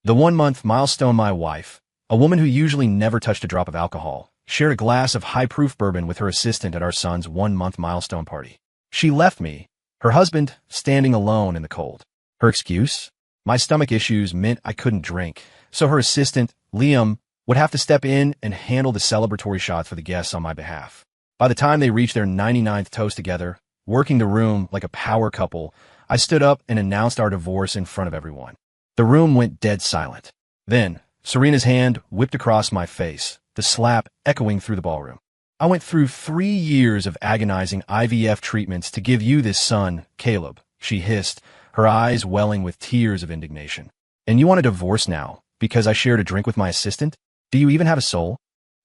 The 1-month milestone. My wife, a woman who usually never touched a drop of alcohol, shared a glass of high-proof bourbon with her assistant at our son's 1-month milestone party. She left me, her husband, standing alone in the cold. Her excuse? My stomach issues meant I couldn't drink, so her assistant, Liam, would have to step in and handle the celebratory shots for the guests on my behalf. By the time they reached their 99th toast together, working the room like a power couple, I stood up and announced our divorce in front of everyone. The room went dead silent. Then, Serena's hand whipped across my face, the slap echoing through the ballroom. I went through 3 years of agonizing IVF treatments to give you this son, Caleb, she hissed, her eyes welling with tears of indignation. And you want a divorce now, because I shared a drink with my assistant? Do you even have a soul?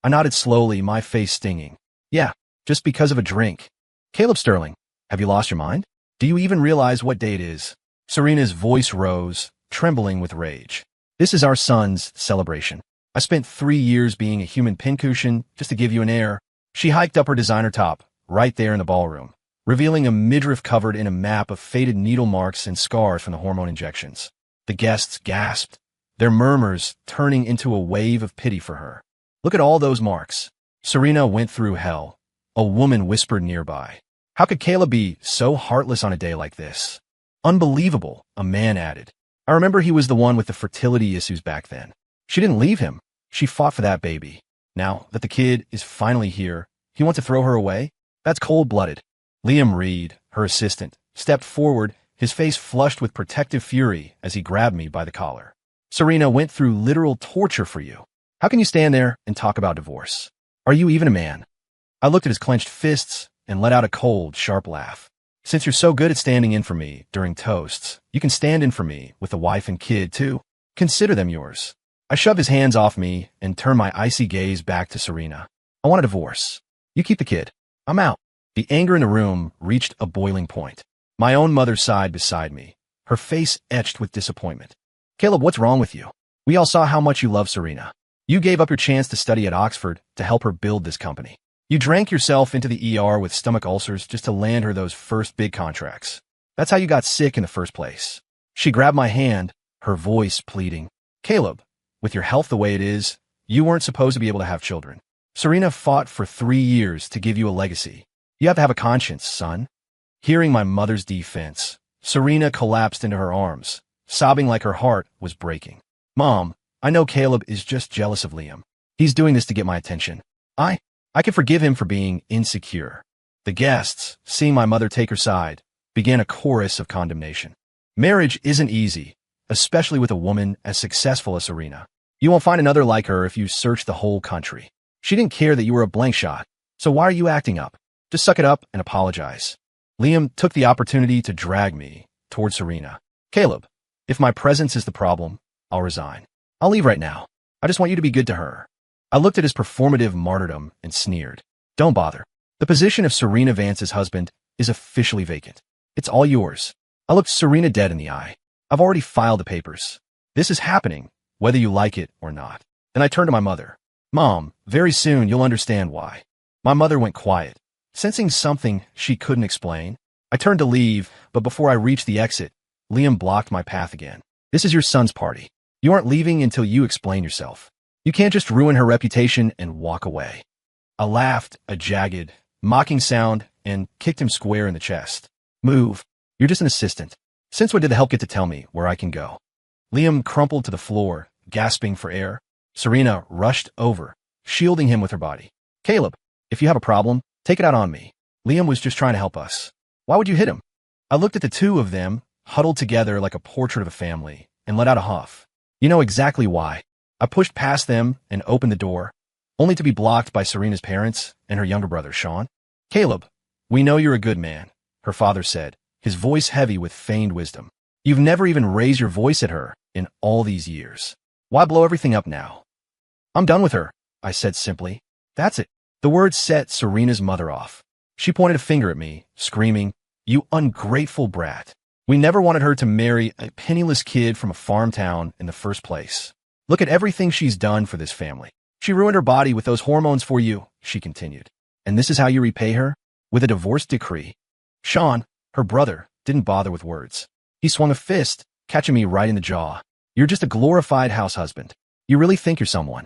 I nodded slowly, my face stinging. Yeah, just because of a drink. Caleb Sterling, have you lost your mind? Do you even realize what day it is? Serena's voice rose, trembling with rage. This is our son's celebration. I spent 3 years being a human pincushion just to give you an heir. She hiked up her designer top, right there in the ballroom, revealing a midriff covered in a map of faded needle marks and scars from the hormone injections. The guests gasped, their murmurs turning into a wave of pity for her. Look at all those marks. Serena went through hell. A woman whispered nearby. How could Caleb be so heartless on a day like this? Unbelievable, a man added. I remember he was the one with the fertility issues back then. She didn't leave him. She fought for that baby. Now that the kid is finally here, he wants to throw her away? That's cold-blooded. Liam Reed, her assistant, stepped forward, his face flushed with protective fury as he grabbed me by the collar. Serena went through literal torture for you. How can you stand there and talk about divorce? Are you even a man? I looked at his clenched fists and let out a cold, sharp laugh. Since you're so good at standing in for me during toasts, you can stand in for me with the wife and kid, too. Consider them yours. I shoved his hands off me and turned my icy gaze back to Serena. I want a divorce. You keep the kid. I'm out. The anger in the room reached a boiling point. My own mother sighed beside me, her face etched with disappointment. Caleb, what's wrong with you? We all saw how much you love Serena. You gave up your chance to study at Oxford to help her build this company. You drank yourself into the ER with stomach ulcers just to land her those first big contracts. That's how you got sick in the first place. She grabbed my hand, her voice pleading. Caleb, with your health the way it is, you weren't supposed to be able to have children. Serena fought for 3 years to give you a legacy. You have to have a conscience, son. Hearing my mother's defense, Serena collapsed into her arms, sobbing like her heart was breaking. Mom, I know Caleb is just jealous of Liam. He's doing this to get my attention. I can forgive him for being insecure. The guests, seeing my mother take her side, began a chorus of condemnation. Marriage isn't easy, especially with a woman as successful as Serena. You won't find another like her if you search the whole country. She didn't care that you were a blank shot, so why are you acting up? Just suck it up and apologize. Liam took the opportunity to drag me toward Serena. Caleb, if my presence is the problem, I'll resign. I'll leave right now. I just want you to be good to her. I looked at his performative martyrdom and sneered. Don't bother. The position of Serena Vance's husband is officially vacant. It's all yours. I looked Serena dead in the eye. I've already filed the papers. This is happening, whether you like it or not. Then I turned to my mother. Mom, very soon you'll understand why. My mother went quiet, sensing something she couldn't explain. I turned to leave, but before I reached the exit, Liam blocked my path again. This is your son's party. You aren't leaving until you explain yourself. You can't just ruin her reputation and walk away. I laughed, a jagged, mocking sound, and kicked him square in the chest. Move. You're just an assistant. Since when did the help get to tell me where I can go? Liam crumpled to the floor, gasping for air. Serena rushed over, shielding him with her body. Caleb, if you have a problem, take it out on me. Liam was just trying to help us. Why would you hit him? I looked at the two of them, huddled together like a portrait of a family, and let out a huff. You know exactly why. I pushed past them and opened the door, only to be blocked by Serena's parents and her younger brother, Sean. Caleb, we know you're a good man, her father said, his voice heavy with feigned wisdom. You've never even raised your voice at her in all these years. Why blow everything up now? I'm done with her, I said simply. That's it. The words set Serena's mother off. She pointed a finger at me, screaming, You ungrateful brat. We never wanted her to marry a penniless kid from a farm town in the first place. Look at everything she's done for this family. She ruined her body with those hormones for you, she continued. And this is how you repay her? With a divorce decree. Sean, her brother, didn't bother with words. He swung a fist, catching me right in the jaw. You're just a glorified house husband. You really think you're someone.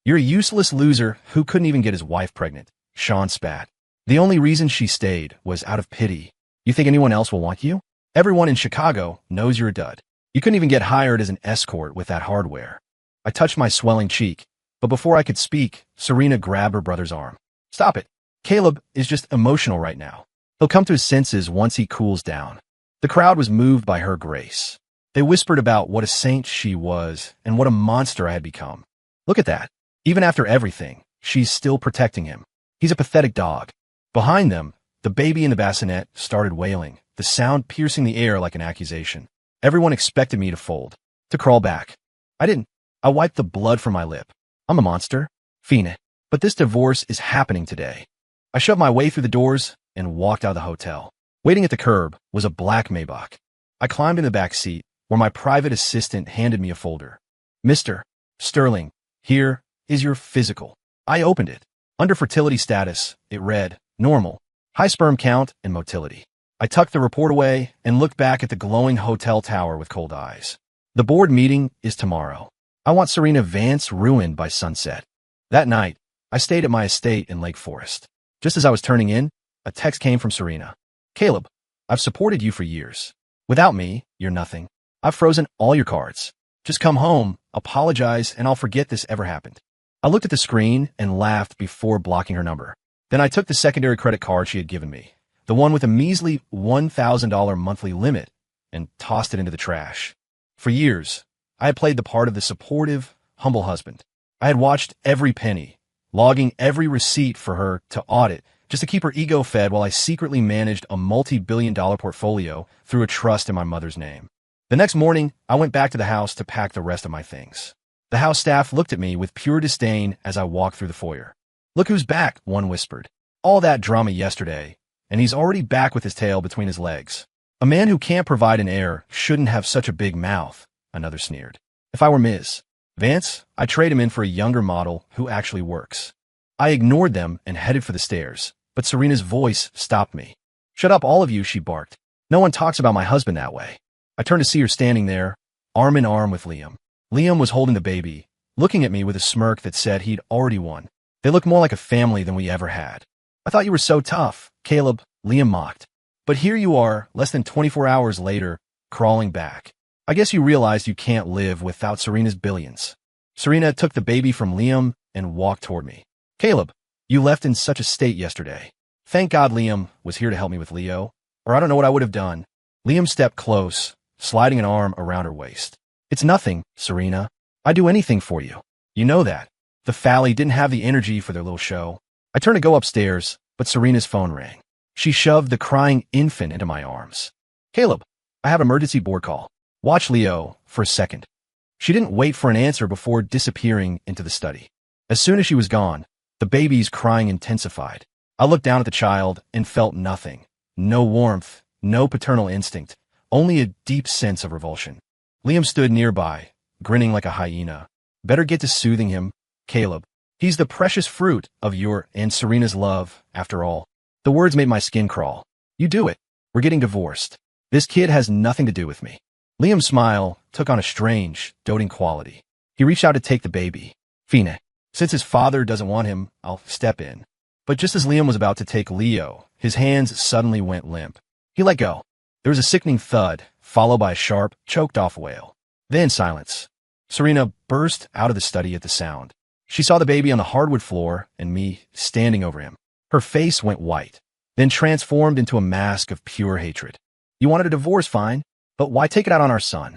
You're a useless loser who couldn't even get his wife pregnant. Sean spat. The only reason she stayed was out of pity. You think anyone else will want you? Everyone in Chicago knows you're a dud. You couldn't even get hired as an escort with that hardware. I touched my swelling cheek, but before I could speak, Serena grabbed her brother's arm. Stop it. Caleb is just emotional right now. He'll come to his senses once he cools down. The crowd was moved by her grace. They whispered about what a saint she was and what a monster I had become. Look at that. Even after everything, she's still protecting him. He's a pathetic dog. Behind them, the baby in the bassinet started wailing, the sound piercing the air like an accusation. Everyone expected me to fold, to crawl back. I didn't. I wiped the blood from my lip. I'm a monster. Fiend. But this divorce is happening today. I shoved my way through the doors and walked out of the hotel. Waiting at the curb was a black Maybach. I climbed in the back seat, where my private assistant handed me a folder. Mr. Sterling, here is your physical. I opened it. Under fertility status, it read, normal, high sperm count and motility. I tucked the report away and looked back at the glowing hotel tower with cold eyes. The board meeting is tomorrow. I want Serena Vance ruined by sunset. That night, I stayed at my estate in Lake Forest. Just as I was turning in, a text came from Serena. Caleb, I've supported you for years. Without me, you're nothing. I've frozen all your cards. Just come home, apologize, and I'll forget this ever happened. I looked at the screen and laughed before blocking her number. Then I took the secondary credit card she had given me, the one with a measly $1,000 monthly limit, and tossed it into the trash. For years, I had played the part of the supportive, humble husband. I had watched every penny, logging every receipt for her to audit, just to keep her ego fed while I secretly managed a multi-billion-dollar portfolio through a trust in my mother's name. The next morning, I went back to the house to pack the rest of my things. The house staff looked at me with pure disdain as I walked through the foyer. Look who's back, one whispered. All that drama yesterday, and he's already back with his tail between his legs. A man who can't provide an heir shouldn't have such a big mouth, another sneered. If I were Ms. Vance, I'd trade him in for a younger model who actually works. I ignored them and headed for the stairs, but Serena's voice stopped me. Shut up, all of you, she barked. No one talks about my husband that way. I turned to see her standing there, arm in arm with Liam. Liam was holding the baby, looking at me with a smirk that said he'd already won. They looked more like a family than we ever had. I thought you were so tough, Caleb, Liam mocked. But here you are, less than 24 hours later, crawling back. I guess you realized you can't live without Serena's billions. Serena took the baby from Liam and walked toward me. Caleb, you left in such a state yesterday. Thank God Liam was here to help me with Leo, or I don't know what I would have done. Liam stepped close, sliding an arm around her waist. It's nothing, Serena. I'd do anything for you. You know that. The Fally didn't have the energy for their little show. I turned to go upstairs, but Serena's phone rang. She shoved the crying infant into my arms. Caleb, I have an emergency board call. Watch Leo for a second. She didn't wait for an answer before disappearing into the study. As soon as she was gone, the baby's crying intensified. I looked down at the child and felt nothing. No warmth, no paternal instinct, only a deep sense of revulsion. Liam stood nearby, grinning like a hyena. Better get to soothing him, Caleb. He's the precious fruit of your and Serena's love, after all. The words made my skin crawl. You do it. We're getting divorced. This kid has nothing to do with me. Liam's smile took on a strange, doting quality. He reached out to take the baby. Fine. Since his father doesn't want him, I'll step in. But just as Liam was about to take Leo, his hands suddenly went limp. He let go. There was a sickening thud, followed by a sharp, choked-off wail. Then silence. Serena burst out of the study at the sound. She saw the baby on the hardwood floor and me standing over him. Her face went white, then transformed into a mask of pure hatred. You wanted a divorce, fine, but why take it out on our son?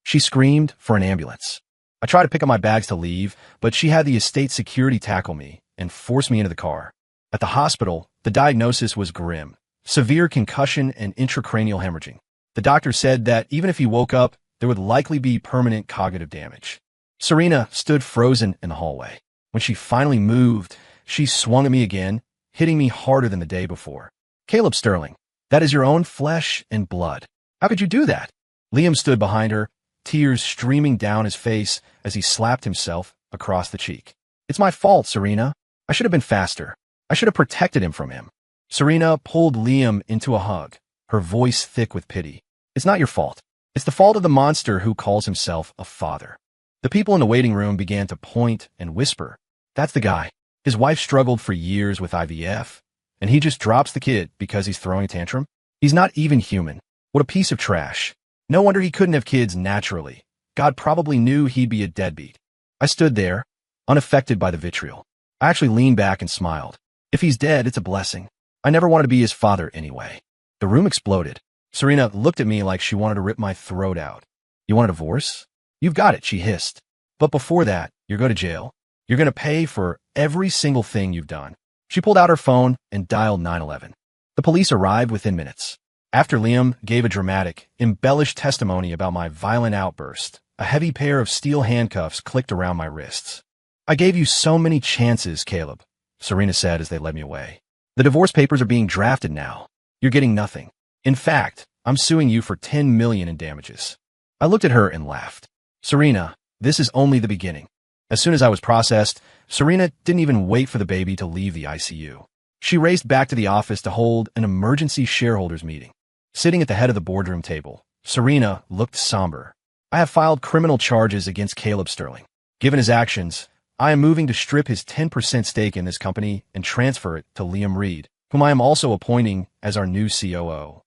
She screamed for an ambulance. I tried to pick up my bags to leave, but she had the estate security tackle me and force me into the car. At the hospital, the diagnosis was grim. Severe concussion and intracranial hemorrhaging. The doctor said that even if he woke up, there would likely be permanent cognitive damage. Serena stood frozen in the hallway. When she finally moved, she swung at me again, hitting me harder than the day before. Caleb Sterling, that is your own flesh and blood. How could you do that? Liam stood behind her, tears streaming down his face as he slapped himself across the cheek. It's my fault, Serena. I should have been faster. I should have protected him from him. Serena pulled Liam into a hug, her voice thick with pity. It's not your fault. It's the fault of the monster who calls himself a father. The people in the waiting room began to point and whisper. That's the guy. His wife struggled for years with IVF, and he just drops the kid because he's throwing a tantrum? He's not even human. What a piece of trash. No wonder he couldn't have kids naturally. God probably knew he'd be a deadbeat. I stood there, unaffected by the vitriol. I actually leaned back and smiled. If he's dead, it's a blessing. I never wanted to be his father anyway. The room exploded. Serena looked at me like she wanted to rip my throat out. You want a divorce? You've got it, she hissed. But before that, you're going to jail. You're going to pay for every single thing you've done. She pulled out her phone and dialed 911. The police arrived within minutes. After Liam gave a dramatic, embellished testimony about my violent outburst, a heavy pair of steel handcuffs clicked around my wrists. I gave you so many chances, Caleb, Serena said as they led me away. The divorce papers are being drafted now. You're getting nothing. In fact, I'm suing you for $10 million in damages. I looked at her and laughed. Serena, this is only the beginning. As soon as I was processed, Serena didn't even wait for the baby to leave the ICU. She raced back to the office to hold an emergency shareholders meeting. Sitting at the head of the boardroom table, Serena looked somber. I have filed criminal charges against Caleb Sterling. Given his actions, I am moving to strip his 10% stake in this company and transfer it to Liam Reed, whom I am also appointing as our new COO.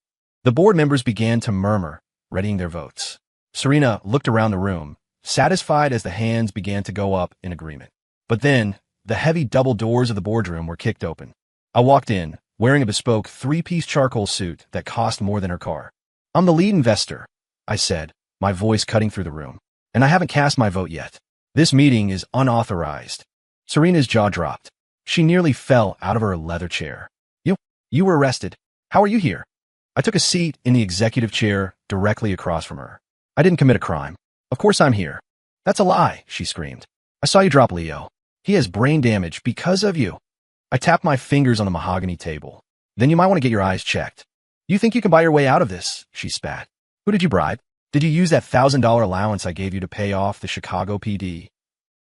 The board members began to murmur, readying their votes. Serena looked around the room, satisfied as the hands began to go up in agreement. But then, the heavy double doors of the boardroom were kicked open. I walked in, wearing a bespoke three-piece charcoal suit that cost more than her car. I'm the lead investor, I said, my voice cutting through the room. And I haven't cast my vote yet. This meeting is unauthorized. Serena's jaw dropped. She nearly fell out of her leather chair. You were arrested. How are you here? I took a seat in the executive chair directly across from her. I didn't commit a crime. Of course I'm here. That's a lie, she screamed. I saw you drop Leo. He has brain damage because of you. I tapped my fingers on the mahogany table. Then you might want to get your eyes checked. You think you can buy your way out of this, she spat. Who did you bribe? Did you use that $1,000 allowance I gave you to pay off the Chicago PD?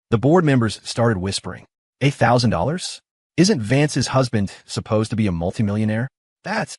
The board members started whispering. $1,000? Isn't Vance's husband supposed to be a multimillionaire? That's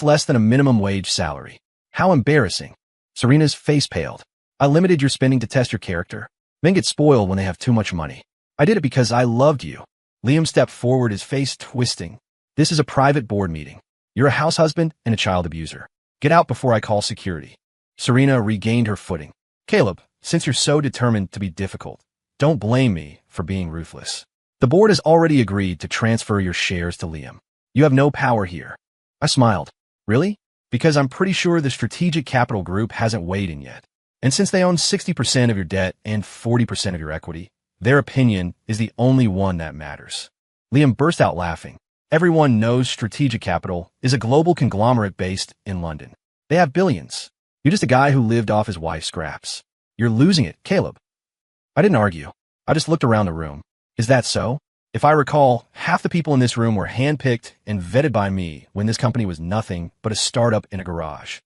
less than a minimum wage salary. How embarrassing. Serena's face paled. I limited your spending to test your character. Men get spoiled when they have too much money. I did it because I loved you. Liam stepped forward, his face twisting. This is a private board meeting. You're a house husband and a child abuser. Get out before I call security. Serena regained her footing. Caleb, since you're so determined to be difficult, don't blame me for being ruthless. The board has already agreed to transfer your shares to Liam. You have no power here. I smiled. Really? Because I'm pretty sure the Strategic Capital Group hasn't weighed in yet. And since they own 60% of your debt and 40% of your equity, their opinion is the only one that matters. Liam burst out laughing. Everyone knows Strategic Capital is a global conglomerate based in London. They have billions. You're just a guy who lived off his wife's scraps. You're losing it, Caleb. I didn't argue. I just looked around the room. Is that so? If I recall, half the people in this room were handpicked and vetted by me when this company was nothing but a startup in a garage.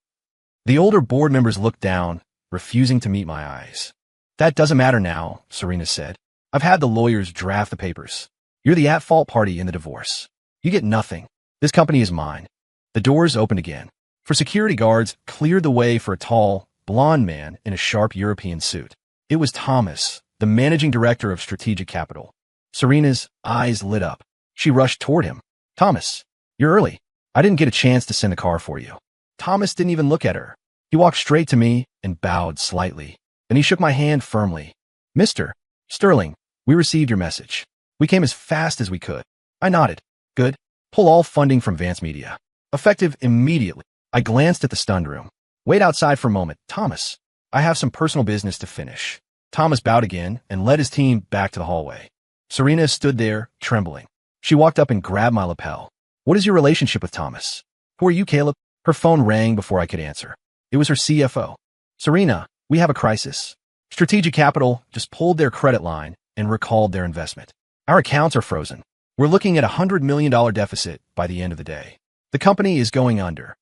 The older board members looked down, refusing to meet my eyes. That doesn't matter now, Serena said. I've had the lawyers draft the papers. You're the at-fault party in the divorce. You get nothing. This company is mine. The doors opened again. For security guards cleared the way for a tall, blond man in a sharp European suit. It was Thomas, the managing director of Strategic Capital. Serena's eyes lit up. She rushed toward him. Thomas, you're early. I didn't get a chance to send the car for you. Thomas didn't even look at her. He walked straight to me and bowed slightly. Then he shook my hand firmly. Mr. Sterling, we received your message. We came as fast as we could. I nodded. Good. Pull all funding from Vance Media. Effective immediately. I glanced at the stunned room. Wait outside for a moment. Thomas, I have some personal business to finish. Thomas bowed again and led his team back to the hallway. Serena stood there, trembling. She walked up and grabbed my lapel. What is your relationship with Thomas? Who are you, Caleb? Her phone rang before I could answer. It was her CFO. Serena, we have a crisis. Strategic Capital just pulled their credit line and recalled their investment. Our accounts are frozen. We're looking at a $100 million deficit by the end of the day. The company is going under.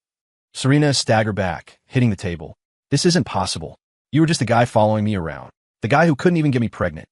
Serena staggered back, hitting the table. This isn't possible. You were just a guy following me around. The guy who couldn't even get me pregnant.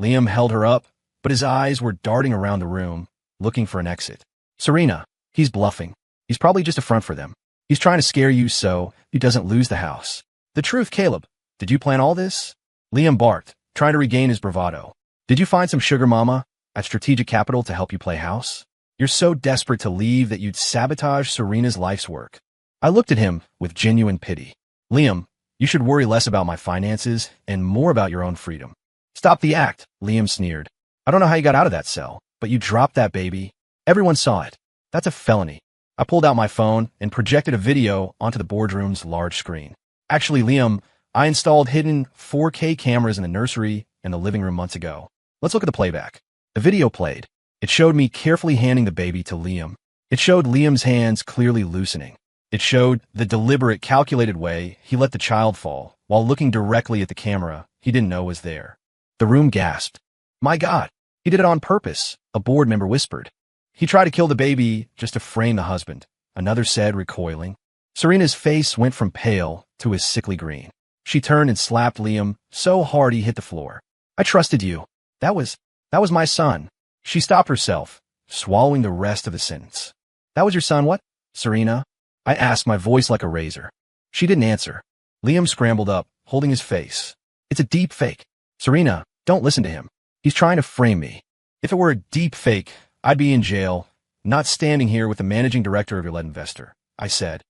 Liam held her up, but his eyes were darting around the room, looking for an exit. Serena, he's bluffing. He's probably just a front for them. He's trying to scare you so he doesn't lose the house. The truth, Caleb. Did you plan all this? Liam barked, trying to regain his bravado. Did you find some sugar mama at Strategic Capital to help you play house? You're so desperate to leave that you'd sabotage Serena's life's work. I looked at him with genuine pity. Liam, you should worry less about my finances and more about your own freedom. Stop the act, Liam sneered. I don't know how you got out of that cell, but you dropped that baby. Everyone saw it. That's a felony. I pulled out my phone and projected a video onto the boardroom's large screen. Actually, Liam, I installed hidden 4K cameras in the nursery and the living room months ago. Let's look at the playback. The video played. It showed me carefully handing the baby to Liam. It showed Liam's hands clearly loosening. It showed the deliberate, calculated way he let the child fall while looking directly at the camera he didn't know was there. The room gasped. My God, he did it on purpose, a board member whispered. He tried to kill the baby just to frame the husband, another said, recoiling. Serena's face went from pale to a sickly green. She turned and slapped Liam so hard he hit the floor. I trusted you. That was my son. She stopped herself, swallowing the rest of the sentence. That was your son, what? Serena? I asked, my voice like a razor. She didn't answer. Liam scrambled up, holding his face. It's a deep fake. Serena, don't listen to him. He's trying to frame me. If it were a deep fake, I'd be in jail, not standing here with the managing director of your lead investor, I said.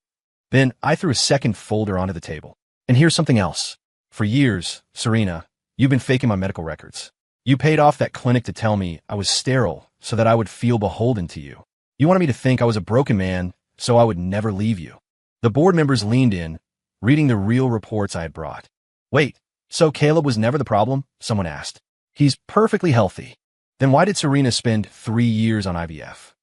Then I threw a second folder onto the table. And here's something else. For years, Serena, you've been faking my medical records. You paid off that clinic to tell me I was sterile so that I would feel beholden to you. You wanted me to think I was a broken man so I would never leave you. The board members leaned in, reading the real reports I had brought. Wait, so Caleb was never the problem? Someone asked. He's perfectly healthy. Then why did Serena spend 3 years on IVF?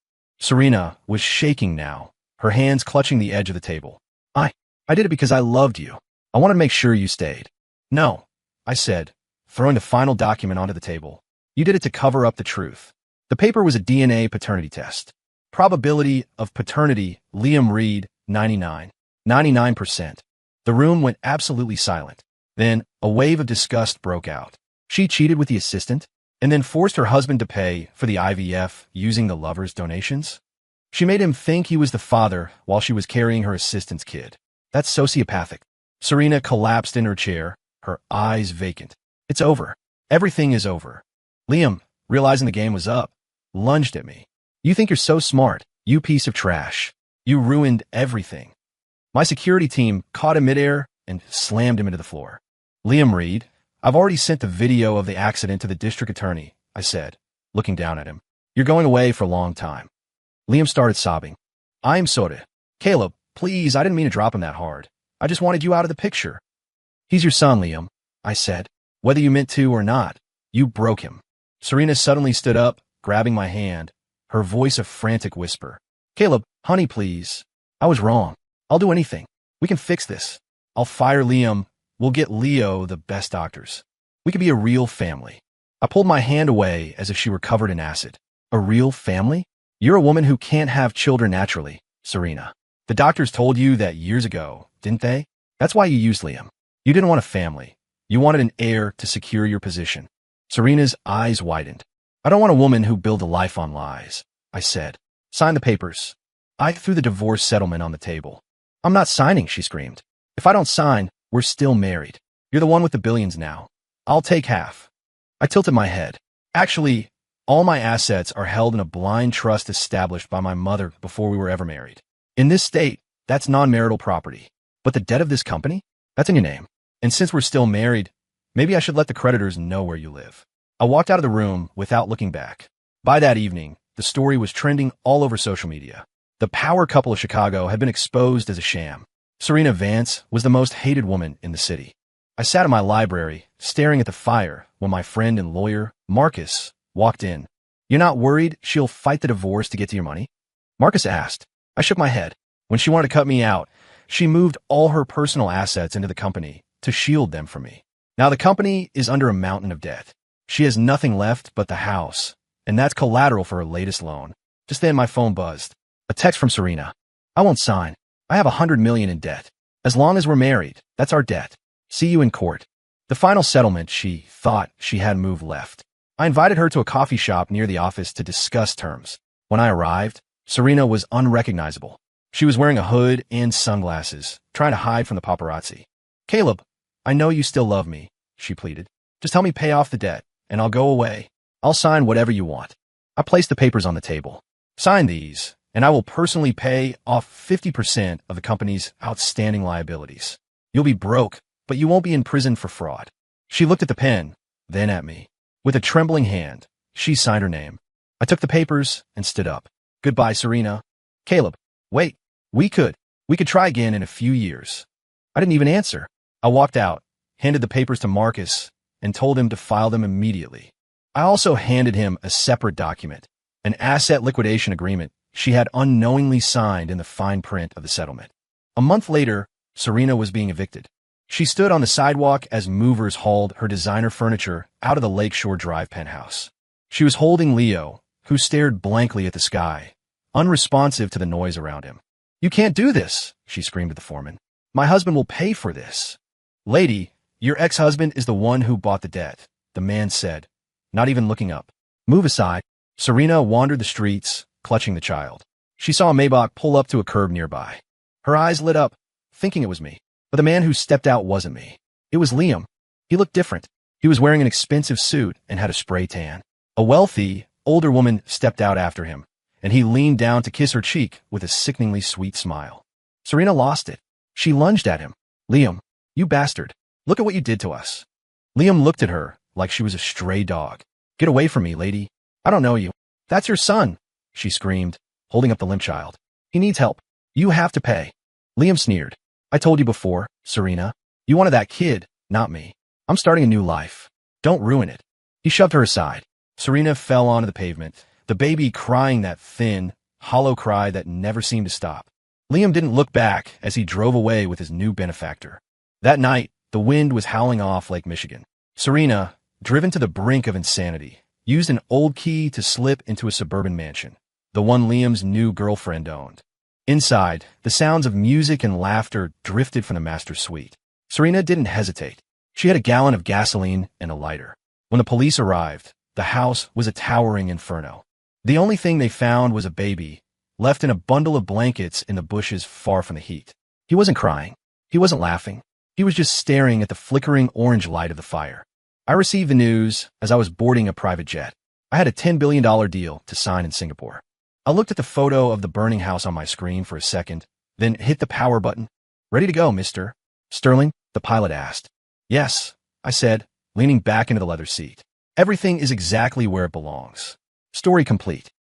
Serena was shaking now, her hands clutching the edge of the table. I did it because I loved you. I wanted to make sure you stayed. No, I said, throwing the final document onto the table. You did it to cover up the truth. The paper was a DNA paternity test. Probability of paternity, Liam Reed, 99. 99%. The room went absolutely silent. Then a wave of disgust broke out. She cheated with the assistant and then forced her husband to pay for the IVF using the lover's donations. She made him think he was the father while she was carrying her assistant's kid. That's sociopathic. Serena collapsed in her chair, her eyes vacant. It's over. Everything is over. Liam, realizing the game was up, lunged at me. You think you're so smart, you piece of trash. You ruined everything. My security team caught him midair and slammed him into the floor. Liam Reed, I've already sent the video of the accident to the district attorney, I said, looking down at him. You're going away for a long time. Liam started sobbing. I'm sorry. Caleb, please, I didn't mean to drop him that hard. I just wanted you out of the picture. He's your son, Liam, I said. Whether you meant to or not, you broke him. Serena suddenly stood up, grabbing my hand, her voice a frantic whisper. Caleb, honey, please. I was wrong. I'll do anything. We can fix this. I'll fire Liam. We'll get Leo the best doctors. We could be a real family. I pulled my hand away as if she were covered in acid. A real family? You're a woman who can't have children naturally, Serena. The doctors told you that years ago, didn't they? That's why you used Liam. You didn't want a family. You wanted an heir to secure your position. Serena's eyes widened. I don't want a woman who builds a life on lies, I said. Sign the papers. I threw the divorce settlement on the table. I'm not signing, she screamed. If I don't sign, we're still married. You're the one with the billions now. I'll take half. I tilted my head. Actually, all my assets are held in a blind trust established by my mother before we were ever married. In this state, that's non-marital property. But the debt of this company? That's in your name. And since we're still married, maybe I should let the creditors know where you live. I walked out of the room without looking back. By that evening, the story was trending all over social media. The power couple of Chicago had been exposed as a sham. Serena Vance was the most hated woman in the city. I sat in my library, staring at the fire, when my friend and lawyer, Marcus, walked in. You're not worried she'll fight the divorce to get to your money? Marcus asked. I shook my head. When she wanted to cut me out, she moved all her personal assets into the company to shield them from me. Now the company is under a mountain of debt. She has nothing left but the house, and that's collateral for her latest loan. Just then my phone buzzed. A text from Serena. I won't sign. I have $100 million in debt. As long as we're married, that's our debt. See you in court. The final settlement, she thought she had moved left. I invited her to a coffee shop near the office to discuss terms. When I arrived, Serena was unrecognizable. She was wearing a hood and sunglasses, trying to hide from the paparazzi. Caleb, I know you still love me, she pleaded. Just help me pay off the debt, and I'll go away. I'll sign whatever you want. I placed the papers on the table. Sign these, and I will personally pay off 50% of the company's outstanding liabilities. You'll be broke, but you won't be in prison for fraud. She looked at the pen, then at me. With a trembling hand, she signed her name. I took the papers and stood up. Goodbye, Serena. Caleb, wait. We could try again in a few years. I didn't even answer. I walked out, handed the papers to Marcus, and told him to file them immediately. I also handed him a separate document, an asset liquidation agreement she had unknowingly signed in the fine print of the settlement. A month later, Serena was being evicted. She stood on the sidewalk as movers hauled her designer furniture out of the Lakeshore Drive penthouse. She was holding Leo, who stared blankly at the sky, unresponsive to the noise around him. You can't do this, she screamed at the foreman. My husband will pay for this. Lady, your ex-husband is the one who bought the debt, the man said, not even looking up. Move aside. Serena wandered the streets, clutching the child. She saw a Maybach pull up to a curb nearby. Her eyes lit up, thinking it was me. But the man who stepped out wasn't me. It was Liam. He looked different. He was wearing an expensive suit and had a spray tan. A wealthy, older woman stepped out after him, and he leaned down to kiss her cheek with a sickeningly sweet smile. Serena lost it. She lunged at him. Liam, you bastard. Look at what you did to us. Liam looked at her like she was a stray dog. Get away from me, lady. I don't know you. That's your son, she screamed, holding up the limp child. He needs help. You have to pay. Liam sneered. I told you before, Serena. You wanted that kid, not me. I'm starting a new life. Don't ruin it. He shoved her aside. Serena fell onto the pavement, the baby crying that thin, hollow cry that never seemed to stop. Liam didn't look back as he drove away with his new benefactor. That night, the wind was howling off Lake Michigan. Serena, driven to the brink of insanity, used an old key to slip into a suburban mansion, the one Liam's new girlfriend owned. Inside, the sounds of music and laughter drifted from the master suite. Serena didn't hesitate. She had a gallon of gasoline and a lighter. When the police arrived, the house was a towering inferno. The only thing they found was a baby, left in a bundle of blankets in the bushes far from the heat. He wasn't crying. He wasn't laughing. He was just staring at the flickering orange light of the fire. I received the news as I was boarding a private jet. I had a $10 billion deal to sign in Singapore. I looked at the photo of the burning house on my screen for a second, then hit the power button. Ready to go, Mr. Sterling? The pilot asked. Yes, I said, leaning back into the leather seat. Everything is exactly where it belongs. Story complete.